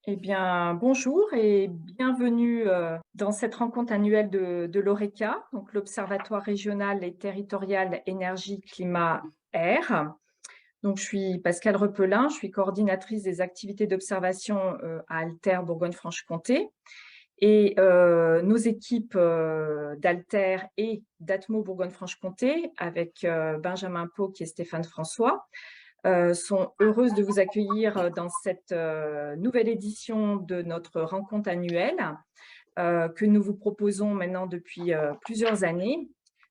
Eh bien, bonjour et bienvenue dans cette rencontre annuelle de l'ORECA, donc l'Observatoire régional et territorial énergie, climat, air. Donc, je suis Pascale Repelin, je suis coordinatrice des activités d'observation à Alter Bourgogne-Franche-Comté. Et nos équipes d'Alter et d'Atmo Bourgogne-Franche-Comté, avec Benjamin Pau et Stéphane François, sont heureuses de vous accueillir dans cette nouvelle édition de notre rencontre annuelle que nous vous proposons maintenant depuis plusieurs années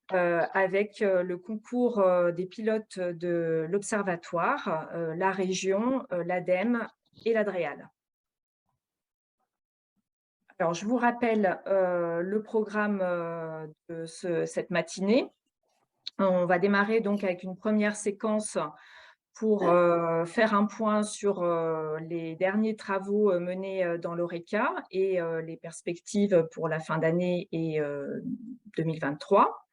avec le concours des pilotes de l'Observatoire, la région, l'ADEME et l'ADREAL. Alors, je vous rappelle le programme de cette matinée. On va démarrer donc avec une première séquence pour faire un point sur les derniers travaux menés dans l'ORECA et les perspectives pour la fin d'année et 2023.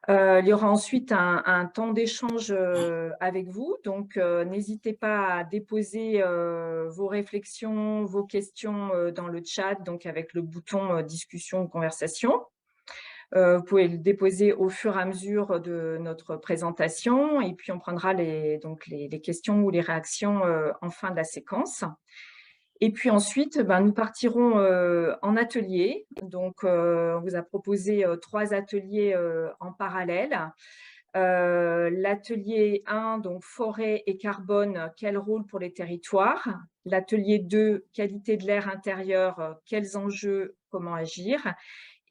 Il y aura ensuite un temps d'échange avec vous, donc n'hésitez pas à déposer vos réflexions, vos questions dans le chat, donc avec le bouton discussion ou conversation. Vous pouvez le déposer au fur et à mesure de notre présentation et puis on prendra les questions ou les réactions en fin de la séquence. Et puis ensuite, nous partirons en atelier. Donc, on vous a proposé 3 ateliers en parallèle. L'atelier 1, donc forêt et carbone, quel rôle pour les territoires? L'atelier 2, qualité de l'air intérieur, quels enjeux, comment agir?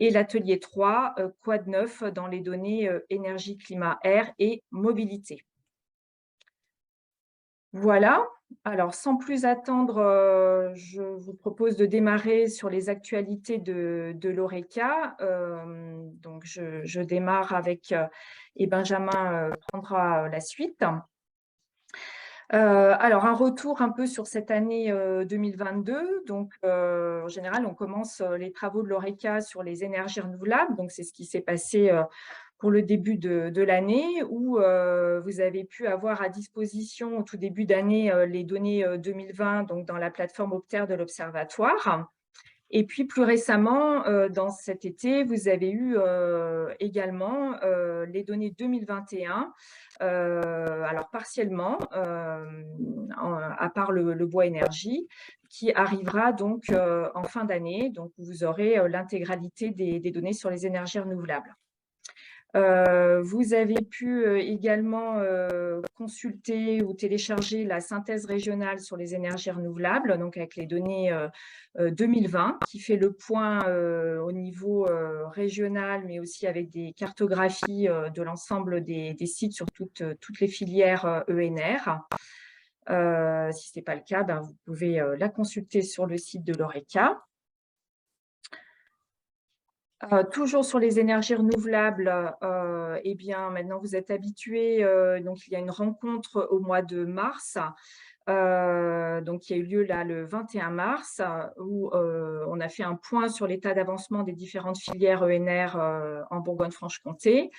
Et l'atelier 3, quoi de neuf dans les données énergie, climat, air et mobilité. Voilà, alors sans plus attendre, je vous propose de démarrer sur les actualités de l'ORECA. Donc je démarre avec et Benjamin prendra la suite. Alors un retour un peu sur cette année 2022. Donc en général, on commence les travaux de l'ORECA sur les énergies renouvelables. Donc c'est ce qui s'est passé pour le début de l'année, où vous avez pu avoir à disposition au tout début d'année les données 2020 donc dans la plateforme Opter de l'Observatoire. Et puis plus récemment, dans cet été, vous avez eu également les données 2021, alors partiellement, à part le bois énergie, qui arrivera donc en fin d'année. Donc vous aurez l'intégralité des données sur les énergies renouvelables. Vous avez pu également consulter ou télécharger la synthèse régionale sur les énergies renouvelables, donc avec les données 2020, qui fait le point au niveau régional, mais aussi avec des cartographies de l'ensemble des sites sur toutes les filières ENR. Si ce n'est pas le cas, vous pouvez la consulter sur le site de l'ORECA. Toujours sur les énergies renouvelables, eh bien, maintenant vous êtes habitués, donc il y a une rencontre au mois de mars, donc qui a eu lieu là le 21 mars, où on a fait un point sur l'état d'avancement des différentes filières ENR en Bourgogne-Franche-Comté.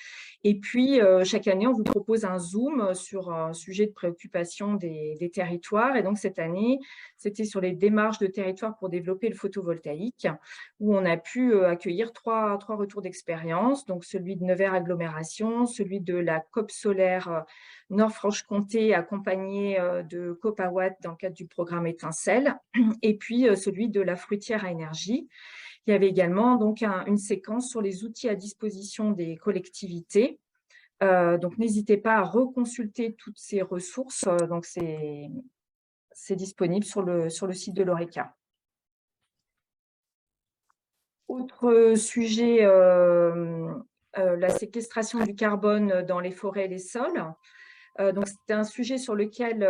Et puis, chaque année, on vous propose un zoom sur un sujet de préoccupation des territoires. Et donc, cette année, c'était sur les démarches de territoire pour développer le photovoltaïque, où on a pu accueillir trois retours d'expérience, donc celui de Nevers Agglomération, celui de la COP solaire Nord-Franche-Comté, accompagné de Copawatt dans le cadre du programme Étincelle, et puis celui de la Fruitière à énergie. Il y avait également donc une séquence sur les outils à disposition des collectivités. Donc, n'hésitez pas à reconsulter toutes ces ressources. Donc, c'est disponible sur le site de l'ORECA. Autre sujet, la séquestration du carbone dans les forêts et les sols. Donc, c'est un sujet sur lequel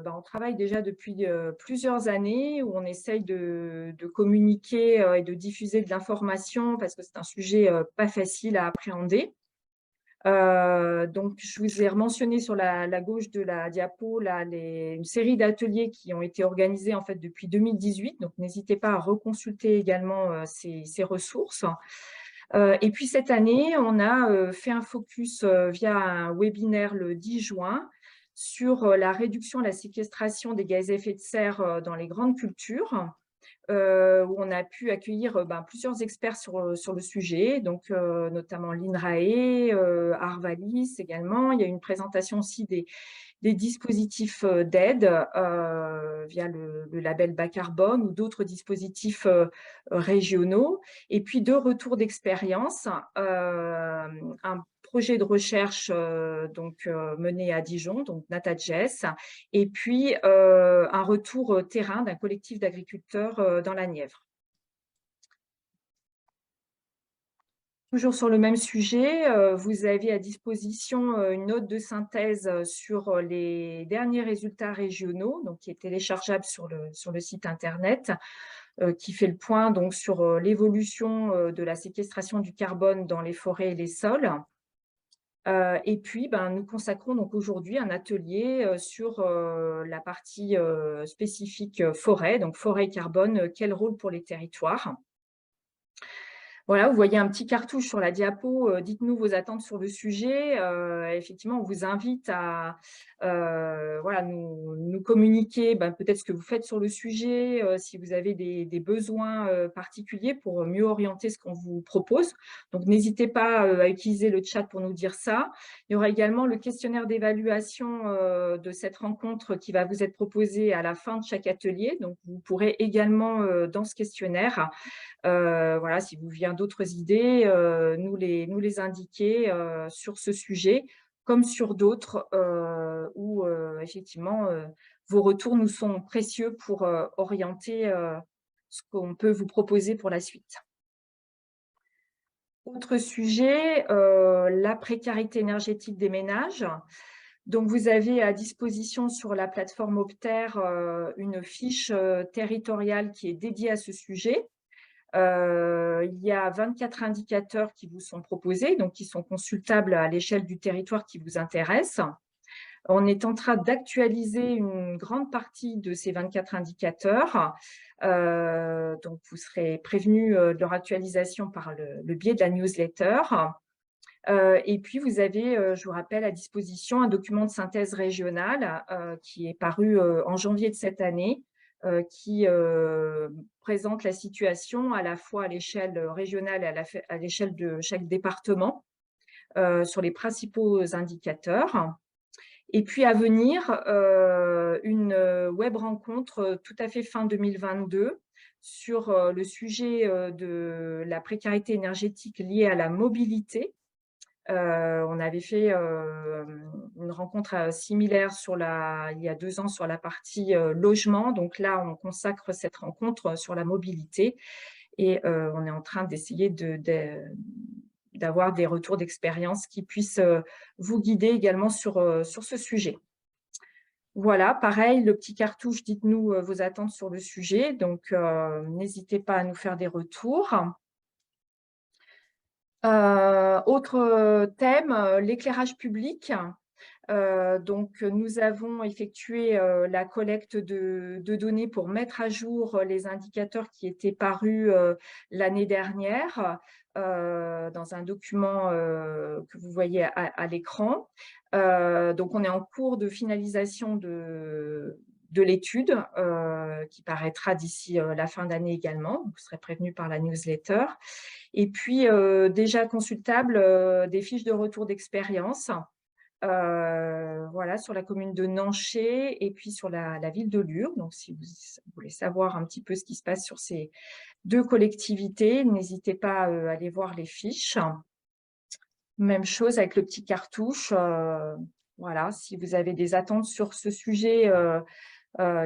on travaille déjà depuis plusieurs années, où on essaye de communiquer et de diffuser de l'information, parce que c'est un sujet pas facile à appréhender. Donc, je vous ai mentionné sur la gauche de la diapo là, une série d'ateliers qui ont été organisés en fait depuis 2018. Donc, n'hésitez pas à reconsulter également ces ressources. Et puis cette année, on a fait un focus via un webinaire le 10 juin sur la réduction, la séquestration des gaz à effet de serre dans les grandes cultures, où on a pu accueillir plusieurs experts sur le sujet, donc notamment l'INRAE, Arvalis également. Il y a eu une présentation aussi des dispositifs d'aide via le label bas carbone ou d'autres dispositifs régionaux. Et puis deux retours d'expérience, un projet de recherche mené à Dijon, donc NataJS, et puis un retour terrain d'un collectif d'agriculteurs dans la Nièvre. Toujours sur le même sujet, vous avez à disposition une note de synthèse sur les derniers résultats régionaux, donc qui est téléchargeable sur le site internet, qui fait le point donc sur l'évolution de la séquestration du carbone dans les forêts et les sols. Et puis, nous consacrons donc aujourd'hui un atelier sur la partie spécifique forêt, donc forêt et carbone, quel rôle pour les territoires? Voilà, vous voyez un petit cartouche sur la diapo, dites-nous vos attentes sur le sujet. Effectivement, on vous invite à voilà, nous communiquer peut-être ce que vous faites sur le sujet, si vous avez des besoins particuliers pour mieux orienter ce qu'on vous propose. Donc, n'hésitez pas à utiliser le chat pour nous dire ça. Il y aura également le questionnaire d'évaluation de cette rencontre qui va vous être proposé à la fin de chaque atelier. Donc, vous pourrez également, dans ce questionnaire, voilà, si vous vient d'autres idées, nous les indiquer sur ce sujet, comme sur d'autres où effectivement vos retours nous sont précieux pour orienter ce qu'on peut vous proposer pour la suite. Autre sujet, la précarité énergétique des ménages. Donc, vous avez à disposition sur la plateforme Opter une fiche territoriale qui est dédiée à ce sujet. Il y a 24 indicateurs qui vous sont proposés, donc qui sont consultables à l'échelle du territoire qui vous intéresse. On est en train d'actualiser une grande partie de ces 24 indicateurs. Donc, vous serez prévenus de leur actualisation par le biais de la newsletter. Et puis, vous avez, je vous rappelle, à disposition un document de synthèse régionale qui est paru en janvier de cette année, qui présente la situation à la fois à l'échelle régionale et à l'échelle de chaque département sur les principaux indicateurs. Et puis à venir, une web rencontre tout à fait fin 2022 sur le sujet de la précarité énergétique liée à la mobilité. On avait fait une rencontre similaire il y a 2 ans sur la partie logement. Donc là, on consacre cette rencontre sur la mobilité et on est en train d'essayer d'avoir des retours d'expérience qui puissent vous guider également sur ce sujet. Voilà, pareil, le petit cartouche, dites-nous vos attentes sur le sujet. Donc, n'hésitez pas à nous faire des retours. Autre thème, l'éclairage public. Donc, nous avons effectué la collecte de données pour mettre à jour les indicateurs qui étaient parus l'année dernière dans un document que vous voyez à l'écran. Donc, on est en cours de finalisation de l'étude qui paraîtra d'ici la fin d'année également. Vous serez prévenus par la newsletter. Et puis, déjà consultable, des fiches de retour d'expérience. Voilà, sur la commune de Nanché et puis sur la ville de Lure. Donc, si vous voulez savoir un petit peu ce qui se passe sur ces 2 collectivités, n'hésitez pas à aller voir les fiches. Même chose avec le petit cartouche. Voilà, si vous avez des attentes sur ce sujet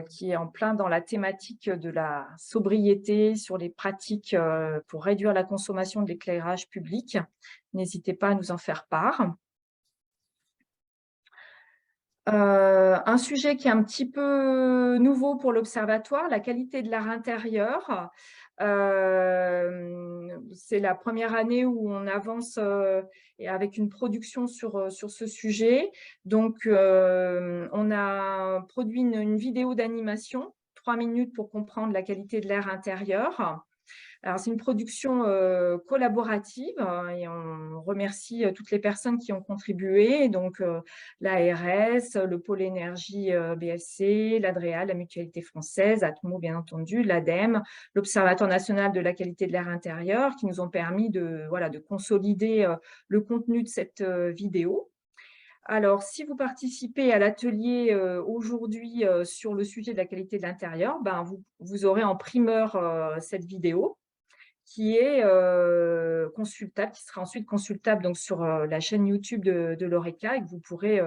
qui est en plein dans la thématique de la sobriété, sur les pratiques pour réduire la consommation de l'éclairage public, n'hésitez pas à nous en faire part. Un sujet qui est un petit peu nouveau pour l'Observatoire, la qualité de l'air intérieur. C'est la première année où on avance et avec une production sur ce sujet. Donc, on a produit une vidéo d'animation, 3 minutes pour comprendre la qualité de l'air intérieur. Alors, c'est une production collaborative et on remercie toutes les personnes qui ont contribué, donc l'ARS, le pôle énergie BFC, l'ADREA, la Mutualité française, Atmo bien entendu, l'ADEME, l'Observatoire national de la qualité de l'air intérieur, qui nous ont permis de, voilà, de consolider le contenu de cette vidéo. Alors, si vous participez à l'atelier aujourd'hui sur le sujet de la qualité de l'intérieur, ben, vous aurez en primeur cette vidéo qui est consultable, qui sera ensuite consultable donc sur la chaîne YouTube de l'Horeca et que vous pourrez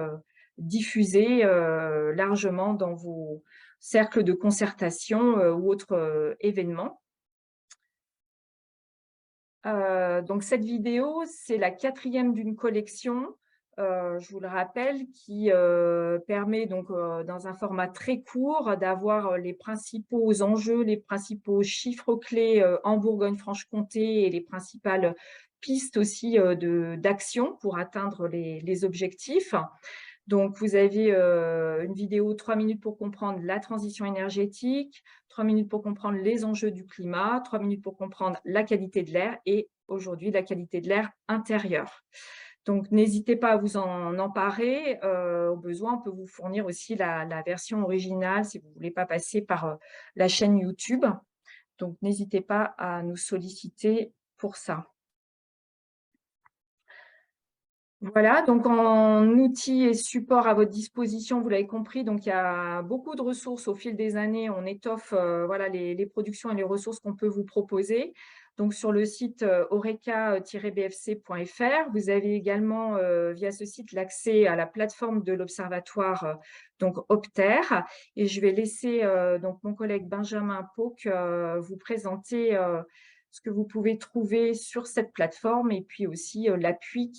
diffuser largement dans vos cercles de concertation ou autres événements. Donc cette vidéo, c'est la 4e d'une collection, je vous le rappelle, qui permet donc, dans un format très court, d'avoir les principaux enjeux, les principaux chiffres clés en Bourgogne-Franche-Comté et les principales pistes aussi d'action pour atteindre les objectifs. Donc, vous avez une vidéo 3 minutes pour comprendre la transition énergétique, 3 minutes pour comprendre les enjeux du climat, 3 minutes pour comprendre la qualité de l'air et aujourd'hui la qualité de l'air intérieur. Donc, n'hésitez pas à vous en emparer. Au besoin, on peut vous fournir aussi la version originale si vous ne voulez pas passer par la chaîne YouTube. Donc, n'hésitez pas à nous solliciter pour ça. Voilà, donc en outils et supports à votre disposition, vous l'avez compris, donc il y a beaucoup de ressources au fil des années. On étoffe voilà, les productions et les ressources qu'on peut vous proposer. Donc sur le site horeca-bfc.fr, vous avez également via ce site l'accès à la plateforme de l'Observatoire donc Opter. Et je vais laisser donc mon collègue Benjamin Pauque vous présenter ce que vous pouvez trouver sur cette plateforme et puis aussi l'appui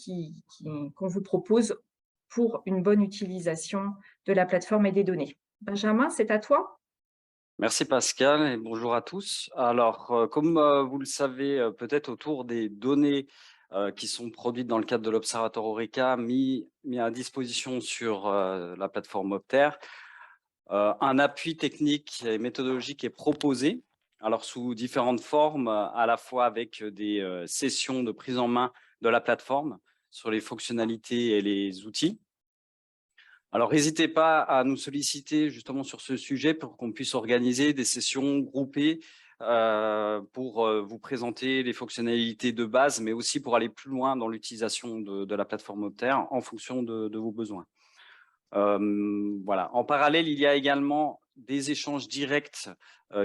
qu'on vous propose pour une bonne utilisation de la plateforme et des données. Benjamin, c'est à toi. Merci Pascal et bonjour à tous. Alors, comme vous le savez, peut-être autour des données qui sont produites dans le cadre de l'Observatoire Horeca, mis à disposition sur la plateforme Opter, un appui technique et méthodologique est proposé, alors sous différentes formes, à la fois avec des sessions de prise en main de la plateforme sur les fonctionnalités et les outils. Alors, n'hésitez pas à nous solliciter justement sur ce sujet pour qu'on puisse organiser des sessions groupées pour vous présenter les fonctionnalités de base, mais aussi pour aller plus loin dans l'utilisation de la plateforme Opter en fonction de vos besoins. Voilà. En parallèle, il y a également des échanges directs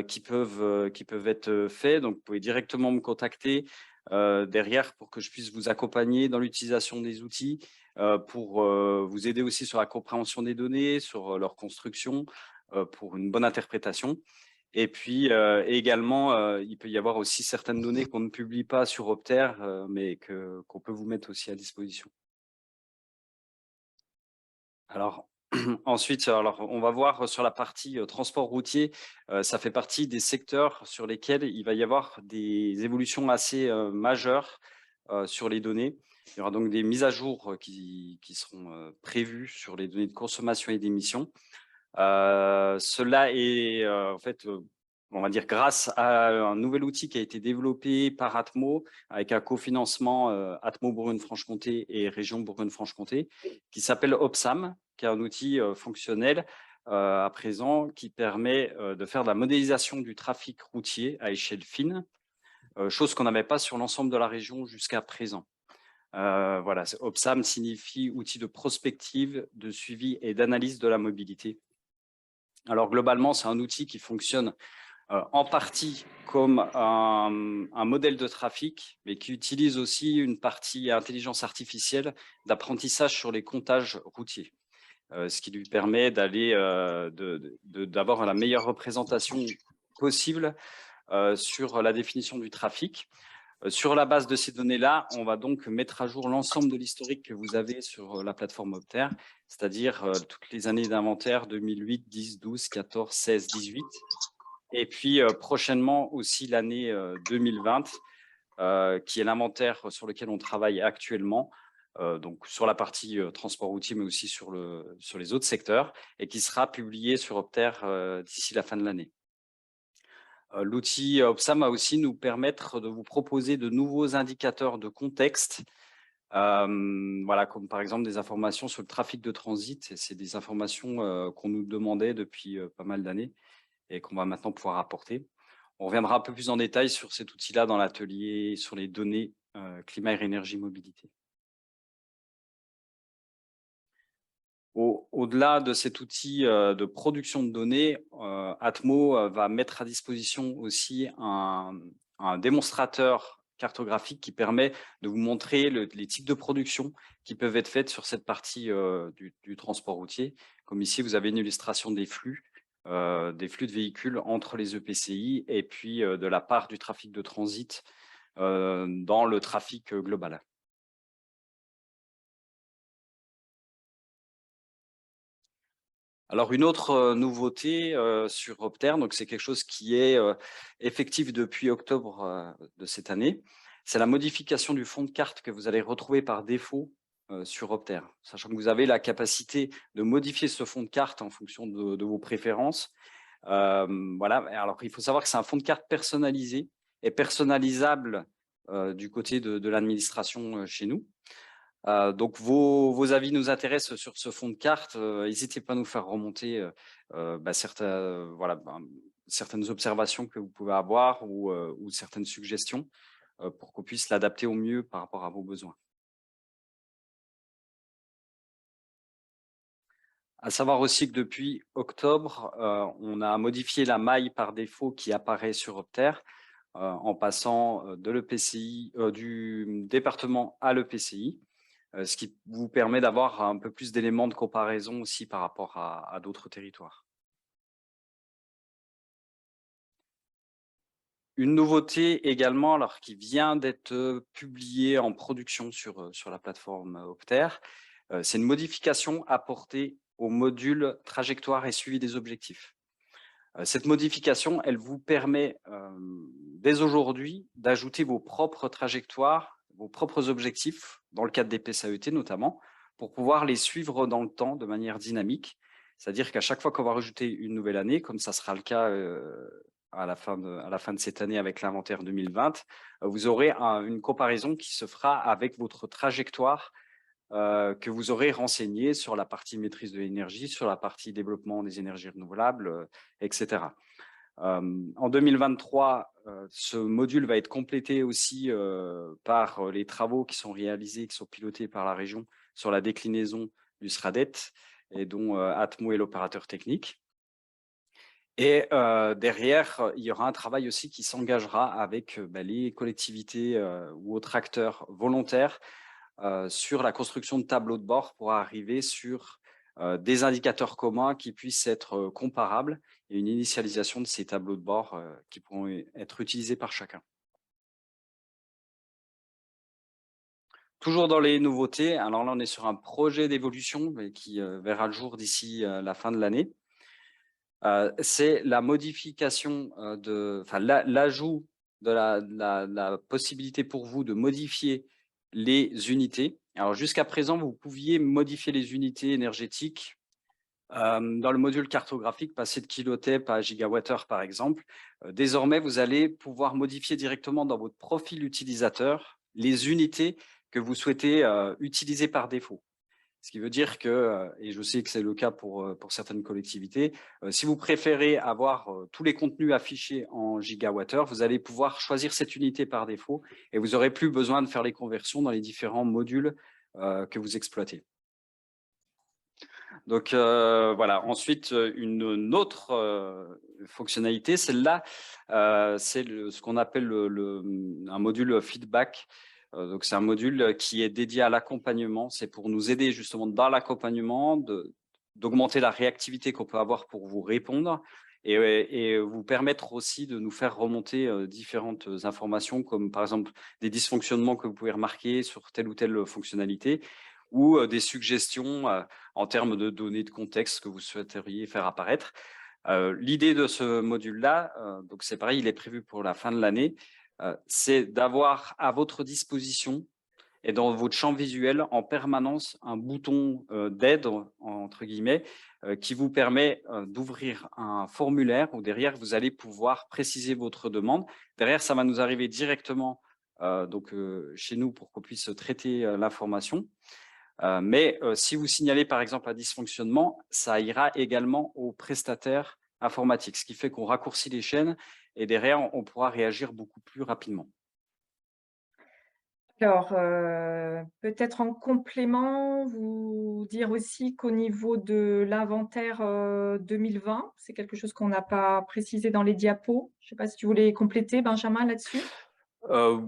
qui peuvent être faits. Donc, vous pouvez directement me contacter derrière pour que je puisse vous accompagner dans l'utilisation des outils, pour vous aider aussi sur la compréhension des données, sur leur construction, pour une bonne interprétation. Et puis également, il peut y avoir aussi certaines données qu'on ne publie pas sur Opter, mais qu'on peut vous mettre aussi à disposition. Alors, ensuite, alors, on va voir sur la partie transport routier, ça fait partie des secteurs sur lesquels il va y avoir des évolutions assez majeures sur les données. Il y aura donc des mises à jour qui seront prévues sur les données de consommation et d'émissions. Cela est en fait, on va dire grâce à un nouvel outil qui a été développé par Atmo avec un cofinancement Atmo Bourgogne-Franche-Comté et Région Bourgogne-Franche-Comté qui s'appelle OPSAM, qui est un outil fonctionnel à présent qui permet de faire de la modélisation du trafic routier à échelle fine, chose qu'on n'avait pas sur l'ensemble de la région jusqu'à présent. Voilà, OPSAM signifie outil de prospective, de suivi et d'analyse de la mobilité. Alors globalement, c'est un outil qui fonctionne en partie comme un modèle de trafic, mais qui utilise aussi une partie intelligence artificielle d'apprentissage sur les comptages routiers, ce qui lui permet d'avoir la meilleure représentation possible sur la définition du trafic. Sur la base de ces données-là, on va donc mettre à jour l'ensemble de l'historique que vous avez sur la plateforme Opter, c'est-à-dire toutes les années d'inventaire 2008, 10, 12, 14, 16, 18. Et puis prochainement aussi l'année 2020, qui est l'inventaire sur lequel on travaille actuellement, donc sur la partie transport routier, mais aussi sur les autres secteurs, et qui sera publié sur Opter d'ici la fin de l'année. L'outil Opsam va aussi nous permettre de vous proposer de nouveaux indicateurs de contexte, voilà, comme par exemple des informations sur le trafic de transit. Et c'est des informations qu'on nous demandait depuis pas mal d'années et qu'on va maintenant pouvoir apporter. On reviendra un peu plus en détail sur cet outil-là dans l'atelier sur les données climat, énergie, mobilité. Au-delà de cet outil de production de données, Atmo va mettre à disposition aussi un démonstrateur cartographique qui permet de vous montrer les types de production qui peuvent être faites sur cette partie du transport routier. Comme ici, vous avez une illustration des flux de véhicules entre les EPCI et puis de la part du trafic de transit dans le trafic global. Alors une autre nouveauté sur Opter, donc c'est quelque chose qui est effectif depuis octobre de cette année, c'est la modification du fond de carte que vous allez retrouver par défaut sur Opter. Sachant que vous avez la capacité de modifier ce fond de carte en fonction de vos préférences. Voilà. Alors il faut savoir que c'est un fond de carte personnalisé et personnalisable du côté de l'administration chez nous. Donc vos avis nous intéressent sur ce fond de carte. N'hésitez pas à nous faire remonter certaines observations que vous pouvez avoir ou certaines suggestions pour qu'on puisse l'adapter au mieux par rapport à vos besoins. À savoir aussi que depuis octobre, on a modifié la maille par défaut qui apparaît sur Opter en passant de l'EPCI, du département à l'EPCI. Ce qui vous permet d'avoir un peu plus d'éléments de comparaison aussi par rapport à d'autres territoires. Une nouveauté également, alors qui vient d'être publiée en production sur la plateforme Opter, c'est une modification apportée au module trajectoire et suivi des objectifs. Cette modification, elle vous permet dès aujourd'hui d'ajouter vos propres trajectoires, vos propres objectifs, dans le cadre des PSAET notamment, pour pouvoir les suivre dans le temps de manière dynamique. C'est-à-dire qu'à chaque fois qu'on va rajouter une nouvelle année, comme ça sera le cas à la fin de cette année avec l'inventaire 2020, vous aurez une comparaison qui se fera avec votre trajectoire que vous aurez renseigné sur la partie maîtrise de l'énergie, sur la partie développement des énergies renouvelables, etc. En 2023, ce module va être complété aussi par les travaux qui sont réalisés, qui sont pilotés par la région sur la déclinaison du SRADET et dont Atmo est l'opérateur technique. Et derrière, il y aura un travail aussi qui s'engagera avec les collectivités ou autres acteurs volontaires sur la construction de tableaux de bord pour arriver sur des indicateurs communs qui puissent être comparables et une initialisation de ces tableaux de bord qui pourront être utilisés par chacun. Toujours dans les nouveautés, alors là on est sur un projet d'évolution qui verra le jour d'ici la fin de l'année. C'est la modification l'ajout de la possibilité pour vous de modifier les unités. Alors jusqu'à présent, vous pouviez modifier les unités énergétiques dans le module cartographique, passer de kilotep à gigawattheure par exemple. Désormais, vous allez pouvoir modifier directement dans votre profil utilisateur les unités que vous souhaitez utiliser par défaut. Ce qui veut dire que, et je sais que c'est le cas pour certaines collectivités, si vous préférez avoir tous les contenus affichés en gigawattheure, vous allez pouvoir choisir cette unité par défaut et vous n'aurez plus besoin de faire les conversions dans les différents modules que vous exploitez. Donc voilà, ensuite, une autre fonctionnalité, celle-là, c'est ce qu'on appelle un module feedback. Donc c'est un module qui est dédié à l'accompagnement. C'est pour nous aider justement dans l'accompagnement, d'augmenter la réactivité qu'on peut avoir pour vous répondre et vous permettre aussi de nous faire remonter différentes informations, comme par exemple des dysfonctionnements que vous pouvez remarquer sur telle ou telle fonctionnalité, ou des suggestions en termes de données de contexte que vous souhaiteriez faire apparaître. L'idée de ce module-là, donc c'est pareil, il est prévu pour la fin de l'année, c'est d'avoir à votre disposition et dans votre champ visuel en permanence un bouton d'aide, entre guillemets, qui vous permet d'ouvrir un formulaire où derrière vous allez pouvoir préciser votre demande. Derrière, ça va nous arriver directement chez nous pour qu'on puisse traiter l'information. Mais si vous signalez par exemple un dysfonctionnement, ça ira également au prestataire informatique, ce qui fait qu'on raccourcit les chaînes et derrière, on pourra réagir beaucoup plus rapidement. Alors, peut-être en complément, vous dire aussi qu'au niveau de l'inventaire, 2020, c'est quelque chose qu'on n'a pas précisé dans les diapos. Je ne sais pas si tu voulais compléter, Benjamin, là-dessus?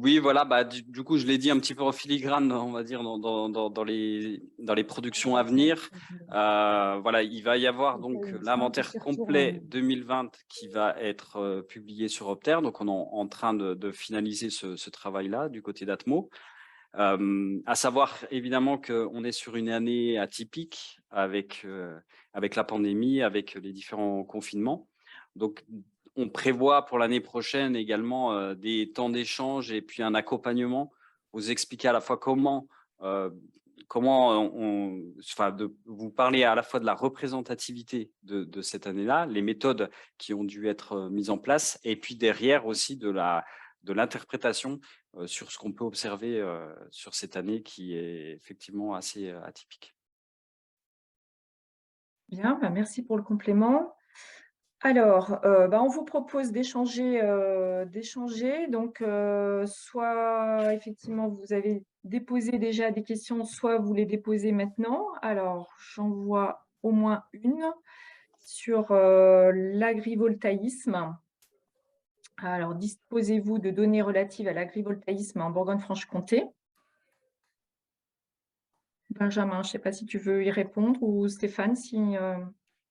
Oui, voilà, bah, du coup, je l'ai dit un petit peu en filigrane, on va dire, dans les productions à venir. Voilà, il va y avoir donc l'inventaire complet 2020 qui va être publié sur Opter. Donc, on est en train de finaliser ce travail-là du côté d'Atmo. À savoir évidemment qu'on est sur une année atypique avec la pandémie, avec les différents confinements. Donc, on prévoit pour l'année prochaine également des temps d'échange et puis un accompagnement. Vous expliquer à la fois vous parler à la fois de la représentativité de cette année-là, les méthodes qui ont dû être mises en place, et puis derrière aussi de l'interprétation sur ce qu'on peut observer sur cette année qui est effectivement assez atypique. Bien, bah, merci pour le complément. Alors, bah, on vous propose d'échanger. Donc, soit effectivement vous avez déposé déjà des questions, soit vous les déposez maintenant. Alors, j'en vois au moins une sur, l'agrivoltaïsme. Alors, disposez-vous de données relatives à l'agrivoltaïsme en Bourgogne-Franche-Comté? Benjamin, je ne sais pas si tu veux y répondre, ou Stéphane si,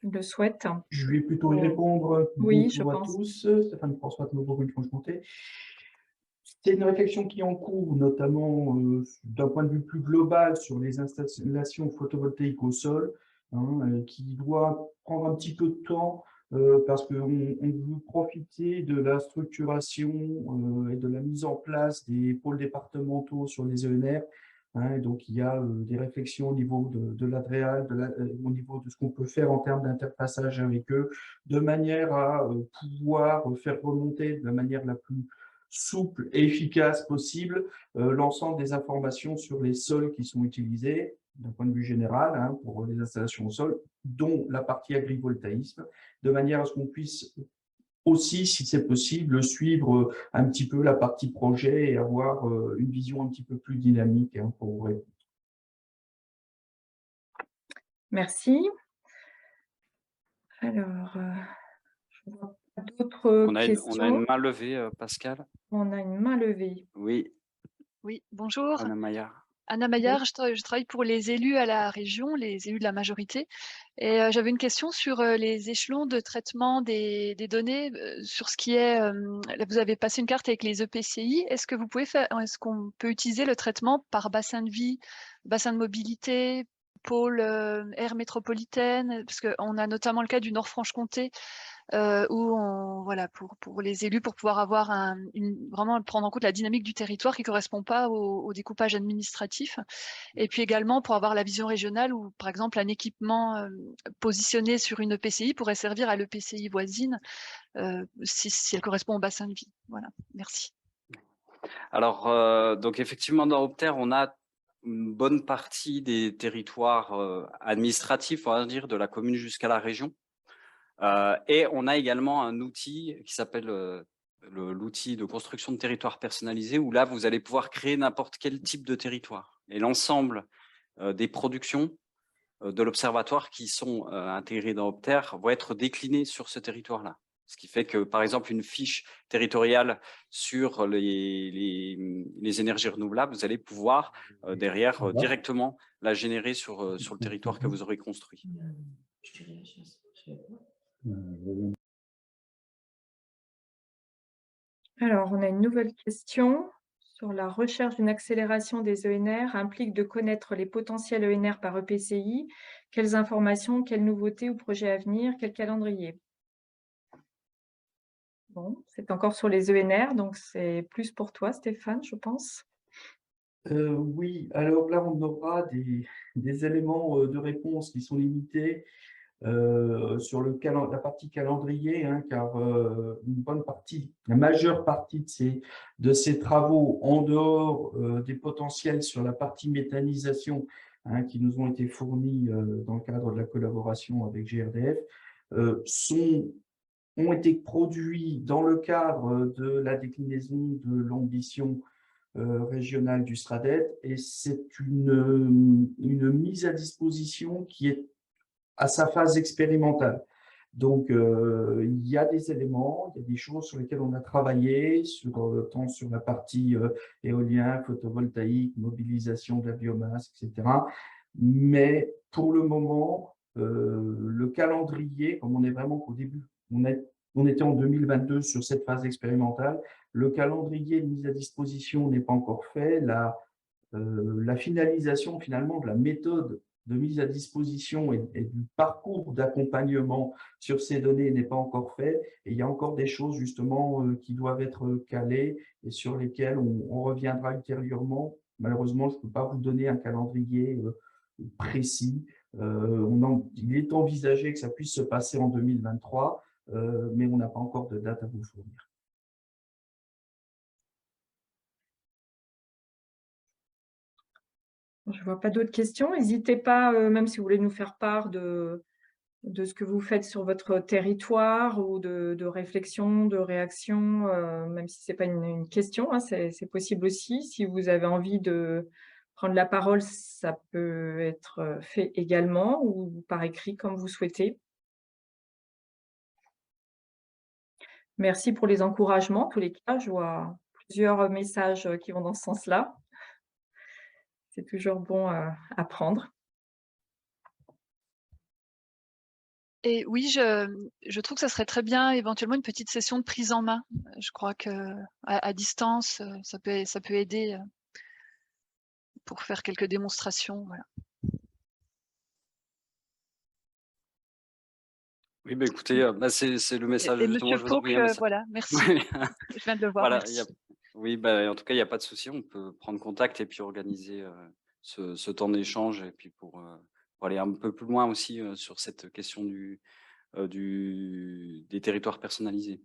il le souhaite. Je vais plutôt y Ou répondre. oui, je Bonjour à pense. tous, Stéphane François de Bourgogne-Franche-Comté. C'est une réflexion qui est en cours, notamment d'un point de vue plus global sur les installations photovoltaïques au sol, hein, qui doit prendre un petit peu de temps parce qu'on veut profiter de la structuration et de la mise en place des pôles départementaux sur les ENR. Hein, et donc, il y a des réflexions au niveau de l'ADREAL, au niveau de ce qu'on peut faire en termes d'interfaçage avec eux, de manière à pouvoir faire remonter de la manière la plus souple et efficace possible l'ensemble des informations sur les sols qui sont utilisés d'un point de vue général hein, pour les installations au sol, dont la partie agrivoltaïsme, de manière à ce qu'on puisse aussi, si c'est possible, suivre un petit peu la partie projet et avoir une vision un petit peu plus dynamique hein, pour répondre. Merci. Alors, je ne vois pas d'autres On a questions. une main levée, Pascal. On a une main levée. Oui, Oui, bonjour. Anna Maillard. Anna Oui. Maillard, je travaille pour les élus à la région, les élus de la majorité. Et j'avais une question sur les échelons de traitement des données, sur ce qui est. Là, vous avez passé une carte avec les EPCI. Est-ce que vous pouvez faire, est-ce qu'on peut utiliser le traitement par bassin de vie, bassin de mobilité, pôle aire métropolitaine? Parce qu'on a notamment le cas du Nord-Franche-Comté voilà, pour les élus, pour pouvoir avoir vraiment prendre en compte la dynamique du territoire qui ne correspond pas au découpage administratif. Et puis également pour avoir la vision régionale où, par exemple, un équipement positionné sur une EPCI pourrait servir à l'EPCI voisine si elle correspond au bassin de vie. Voilà, merci. Alors, donc effectivement, dans Opter, on a une bonne partie des territoires administratifs, on va dire, de la commune jusqu'à la région. Et on a également un outil qui s'appelle l'outil de construction de territoire personnalisé, où là, vous allez pouvoir créer n'importe quel type de territoire. Et l'ensemble des productions de l'observatoire qui sont intégrées dans Opter vont être déclinées sur ce territoire-là. Ce qui fait que, par exemple, une fiche territoriale sur les énergies renouvelables, vous allez pouvoir derrière directement la générer sur le territoire que vous aurez construit. Alors, on a une nouvelle question sur la recherche d'une accélération des ENR implique de connaître les potentiels ENR par EPCI. Quelles informations, quelles nouveautés ou projets à venir, quel calendrier? Bon, c'est encore sur les ENR, donc c'est plus pour toi, Stéphane, je pense. Oui, alors là, on aura des éléments de réponse qui sont limités sur la partie calendrier, hein, car une bonne partie, la majeure partie de ces travaux, en dehors des potentiels sur la partie méthanisation, hein, qui nous ont été fournis dans le cadre de la collaboration avec GRDF, ont été produits dans le cadre de la déclinaison de l'ambition régionale du SRADET, et c'est une mise à disposition qui est à sa phase expérimentale. Donc, il y a des éléments, il y a des choses sur lesquelles on a travaillé, tant sur la partie éolien, photovoltaïque, mobilisation de la biomasse, etc. Mais pour le moment, le calendrier, comme on est vraiment qu'au début, on était en 2022 sur cette phase expérimentale, le calendrier de mise à disposition n'est pas encore fait. La finalisation finalement de la méthode de mise à disposition et du parcours d'accompagnement sur ces données n'est pas encore fait. Et il y a encore des choses justement qui doivent être calées et sur lesquelles on reviendra ultérieurement. Malheureusement, je ne peux pas vous donner un calendrier précis. Il est envisagé que ça puisse se passer en 2023, mais on n'a pas encore de date à vous fournir. Je ne vois pas d'autres questions. N'hésitez pas, même si vous voulez nous faire part de ce que vous faites sur votre territoire ou de réflexion, de réaction, même si ce n'est pas une question, hein, c'est possible aussi. Si vous avez envie de prendre la parole, ça peut être fait également ou par écrit comme vous souhaitez. Merci pour les encouragements. En tous les cas, je vois plusieurs messages qui vont dans ce sens-là. C'est toujours bon à prendre. Et oui, je trouve que ça serait très bien éventuellement une petite session de prise en main. Je crois qu'à distance, ça peut aider pour faire quelques démonstrations. Voilà. Oui, bah, écoutez, c'est le message Et justement, Monsieur je vous Fauque, envoie un message. voilà, merci. Oui. Je viens de le voir, Voilà, merci. oui, bah, en tout cas, il n'y a pas de souci, on peut prendre contact et puis organiser ce temps d'échange et puis pour aller un peu plus loin aussi sur cette question des territoires personnalisés.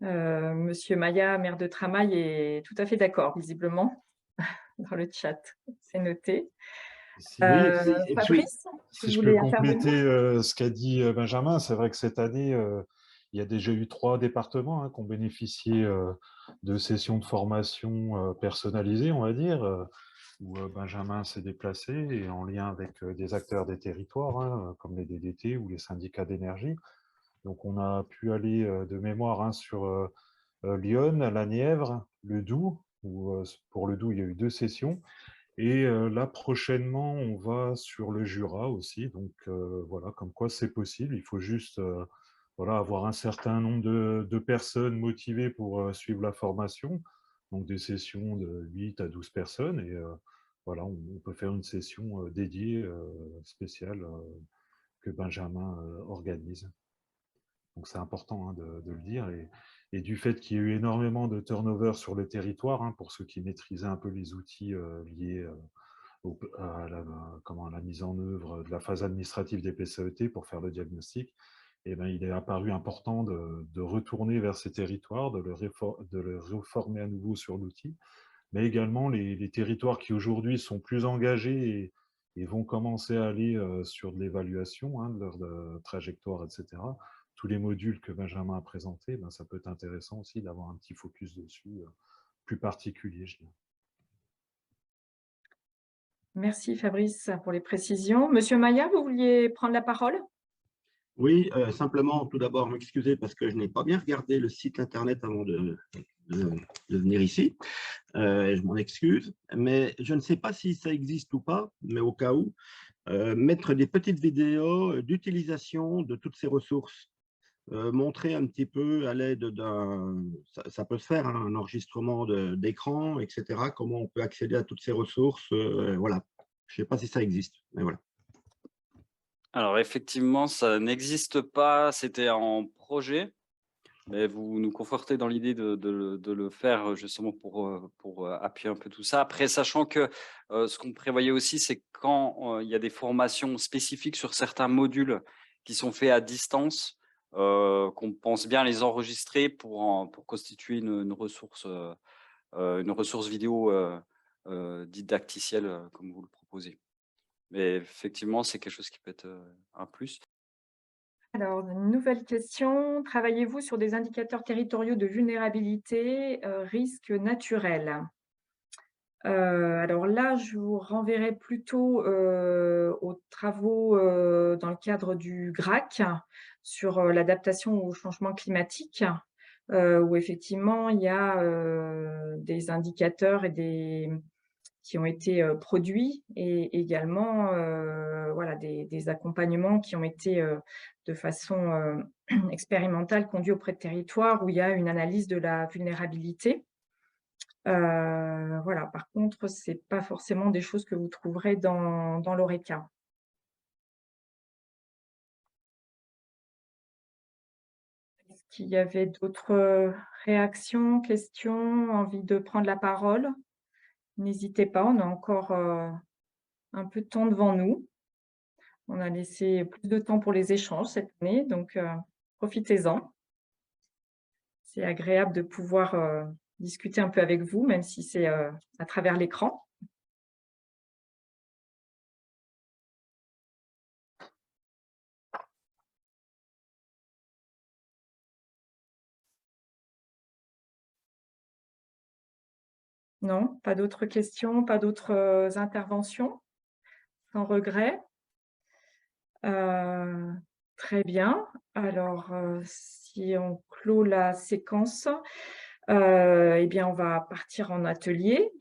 Monsieur Maya, maire de Tramail, est tout à fait d'accord, visiblement, dans le chat. C'est noté. Oui, Fabrice, si vous je peux voulez intervenir? compléter ce qu'a dit Benjamin, c'est vrai que cette année, il y a déjà eu 3 départements qui ont bénéficié de sessions de formation personnalisées, on va dire, où Benjamin s'est déplacé et en lien avec des acteurs des territoires, comme les DDT ou les syndicats d'énergie. Donc on a pu aller de mémoire sur Lyon, la Nièvre, le Doubs, où pour le Doubs, il y a eu 2 sessions. Et là, prochainement, on va sur le Jura aussi. Donc voilà, comme quoi c'est possible. Il faut juste voilà, avoir un certain nombre de personnes motivées pour suivre la formation. Donc des sessions de 8 à 12 personnes. Et voilà, on peut faire une session dédiée, spéciale, que Benjamin organise. Donc c'est important de le dire. Et du fait qu'il y a eu énormément de turnover sur le territoire, pour ceux qui maîtrisaient un peu les outils liés à la mise en œuvre de la phase administrative des PCET pour faire le diagnostic, eh ben, il est apparu important de retourner vers ces territoires, de le reformer à nouveau sur l'outil, mais également les territoires qui aujourd'hui sont plus engagés et vont commencer à aller sur de l'évaluation de leur trajectoire, etc. Tous les modules que Benjamin a présentés, ben, ça peut être intéressant aussi d'avoir un petit focus dessus, plus particulier, je dirais. Merci Fabrice pour les précisions. Monsieur Maya, vous vouliez prendre la parole? Oui, simplement, tout d'abord, m'excuser parce que je n'ai pas bien regardé le site internet avant de venir ici. Je m'en excuse, mais je ne sais pas si ça existe ou pas, mais au cas où, mettre des petites vidéos d'utilisation de toutes ces ressources. Montrer un petit peu à l'aide d'un… Ça peut se faire, un enregistrement d'écran, etc. Comment on peut accéder à toutes ces ressources. Voilà. Je ne sais pas si ça existe, mais voilà. Alors effectivement, ça n'existe pas, c'était en projet. Mais vous nous confortez dans l'idée de le faire, justement pour appuyer un peu tout ça. Après, sachant que, ce qu'on prévoyait aussi, c'est quand, il y a des formations spécifiques sur certains modules qui sont faits à distance, qu'on pense bien les enregistrer pour constituer une ressource vidéo, didacticielle, comme vous le proposez. Mais effectivement, c'est quelque chose qui peut être, un plus. Alors, une nouvelle question. Travaillez-vous sur des indicateurs territoriaux de vulnérabilité, risques naturels? Alors là, je vous renverrai plutôt, aux travaux, dans le cadre du GRAC sur, l'adaptation au changement climatique, où effectivement il y a, des indicateurs qui ont été, produits et également, voilà des accompagnements qui ont été, de façon, expérimentale conduits auprès de territoires où il y a une analyse de la vulnérabilité. Voilà, par contre, c'est pas forcément des choses que vous trouverez dans l'ORECA. Est-ce qu'il y avait d'autres, réactions, questions, envie de prendre la parole? N'hésitez pas, on a encore, un peu de temps devant nous. On a laissé plus de temps pour les échanges cette année, donc profitez-en. C'est agréable de pouvoir, discuter un peu avec vous, même si c'est, à travers l'écran. Non, pas d'autres questions, pas d'autres, interventions? Sans regret. Heu, Très bien. Alors, si on clôt la séquence, eh bien, on va partir en atelier.